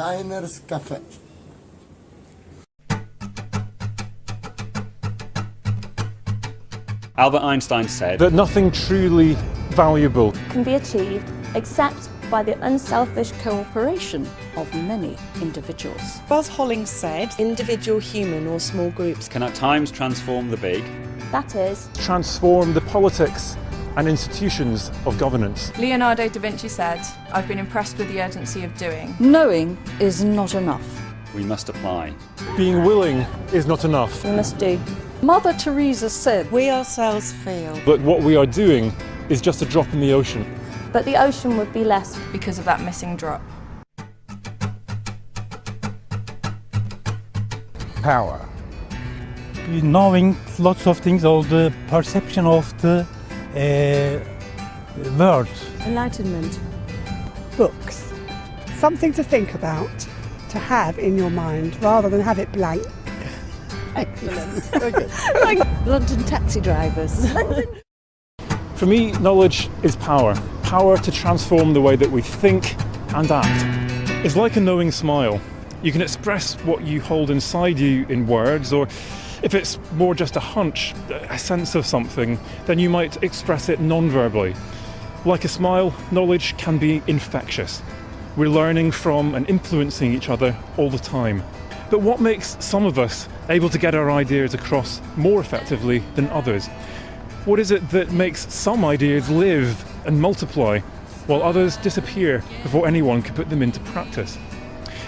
Designer's Cafe. Albert Einstein said that nothing truly valuable can be achieved except by the unselfish cooperation of many individuals. Buzz Hollings said, individual, human or small groups can at times transform the big. That is, transform the politics and institutions of governance. Leonardo da Vinci said, I've been impressed with the urgency of doing. knowing is not enough. We must apply. Being willing is not enough. We must do. Mother Teresa said, we ourselves feel. But what we are doing is just a drop in the ocean. but the ocean would be less. Because of that missing drop. Power. Knowing lots of things, or the perception of the world. Enlightenment. Books. Something to think about, to have in your mind, rather than have it blank. Excellent. Very good. Like London taxi drivers. For me, knowledge is power. Power to transform the way that we think and act. It's like a knowing smile. You can express what you hold inside you in words, or if it's more just a hunch, a sense of something, then you might express it non-verbally. Like a smile, knowledge can be infectious. We're learning from and influencing each other all the time. But what makes some of us able to get our ideas across more effectively than others? What is it that makes some ideas live and multiply, while others disappear before anyone can put them into practice?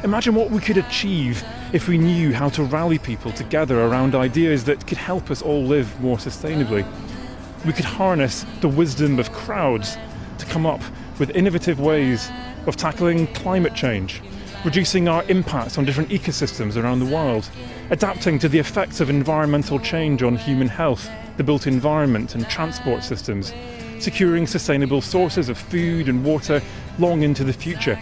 Imagine what we could achieve if we knew how to rally people together around ideas that could help us all live more sustainably. We could harness the wisdom of crowds to come up with innovative ways of tackling climate change, reducing our impacts on different ecosystems around the world, adapting to the effects of environmental change on human health, the built environment and transport systems, securing sustainable sources of food and water long into the future,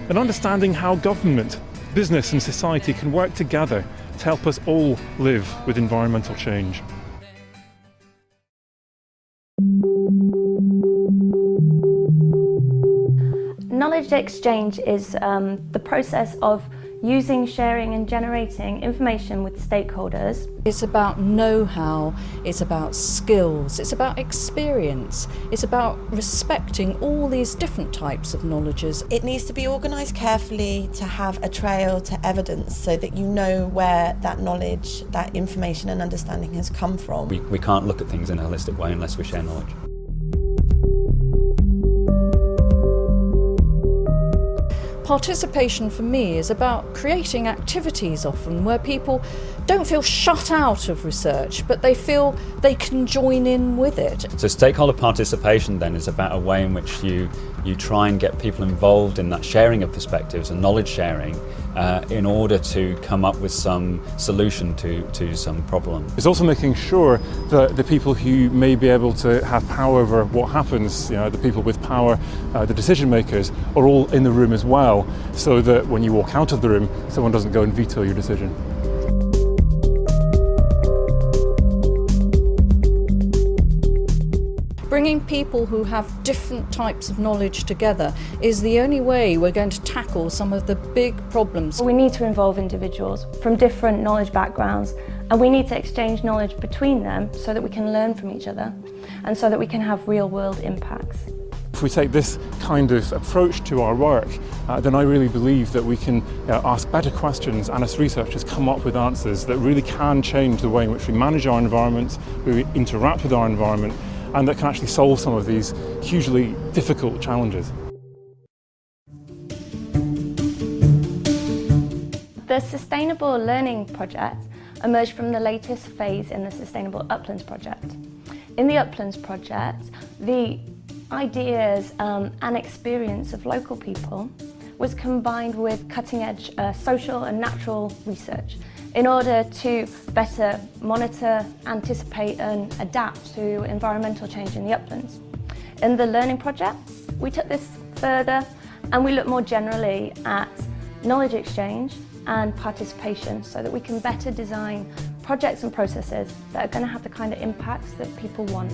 and understanding how government, business and society can work together to help us all live with environmental change. Knowledge exchange is the process of using, sharing and generating information with stakeholders. It's about know-how, it's about skills, it's about experience, it's about respecting all these different types of knowledges. It needs to be organised carefully to have a trail to evidence so that you know where that knowledge, that information and understanding has come from. We can't look at things in a holistic way unless we share knowledge. Participation for me is about creating activities often where people don't feel shut out of research, but they feel they can join in with it. So stakeholder participation then is about a way in which you try and get people involved in that sharing of perspectives and knowledge sharing in order to come up with some solution to some problem. It's also making sure that the people who may be able to have power over what happens, the people with power, the decision makers, are all in the room as well, so that when you walk out of the room, someone doesn't go and veto your decision. Bringing people who have different types of knowledge together is the only way we're going to tackle some of the big problems. We need to involve individuals from different knowledge backgrounds, and we need to exchange knowledge between them so that we can learn from each other and so that we can have real world impacts. If we take this kind of approach to our work, then I really believe that we can ask better questions and as researchers come up with answers that really can change the way in which we manage our environment, we interact with our environment, and that can actually solve some of these hugely difficult challenges. The Sustainable Learning Project emerged from the latest phase in the Sustainable Uplands Project. In the Uplands Project, the ideas and experience of local people was combined with cutting-edge social and natural research in order to better monitor, anticipate and adapt to environmental change in the uplands. In the Learning Project, we took this further and we looked more generally at knowledge exchange and participation so that we can better design projects and processes that are going to have the kind of impacts that people want.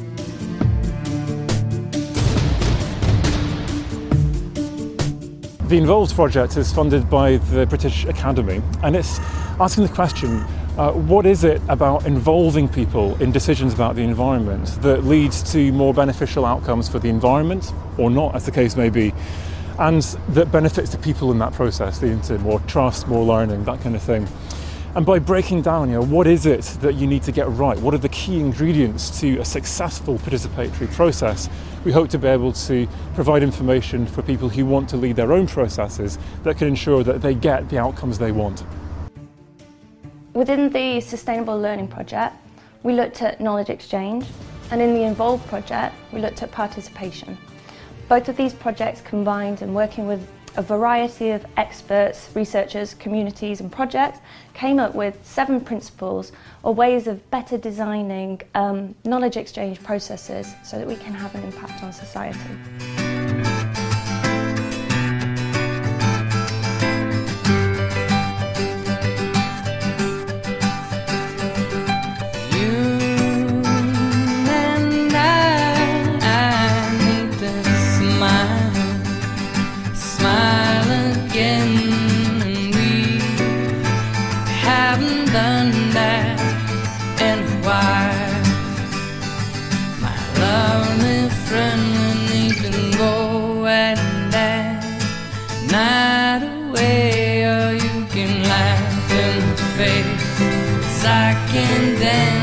The Involved project is funded by the British Academy, and it's asking the question, what is it about involving people in decisions about the environment that leads to more beneficial outcomes for the environment, or not, as the case may be, and that benefits the people in that process, leading to more trust, more learning, that kind of thing. And by breaking down, what is it that you need to get right? What are the key ingredients to a successful participatory process? We hope to be able to provide information for people who want to lead their own processes that can ensure that they get the outcomes they want. Within the Sustainable Learning project, we looked at knowledge exchange, and in the Involved project, we looked at participation. Both of these projects combined and working with a variety of experts, researchers, communities and projects came up with 7 principles or ways of better designing knowledge exchange processes so that we can have an impact on society. I can dance.